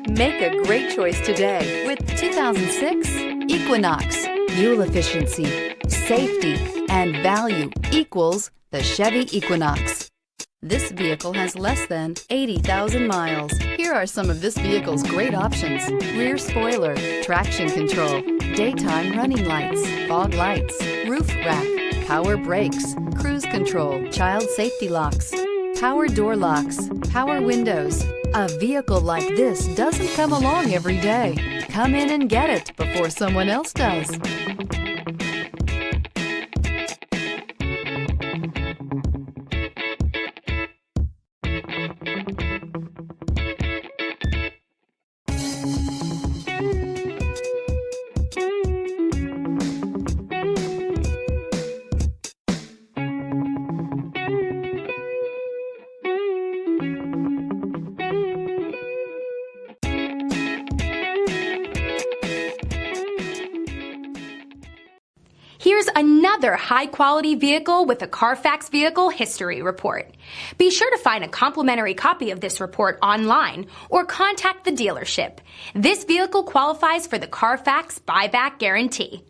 Make a great choice today with 2006 Equinox. Fuel efficiency, safety, and value equals the Chevy Equinox. This vehicle has less than 80,000 miles. Here are some of this vehicle's great options: rear spoiler, traction control, daytime running lights, fog lights, roof rack, power brakes, cruise control, child safety locks, power door locks, power windows. A vehicle like this doesn't come along every day. Come in and get it before someone else does. Here's another high-quality vehicle with a Carfax Vehicle History Report. Be sure to find a complimentary copy of this report online or contact the dealership. This vehicle qualifies for the Carfax Buyback Guarantee.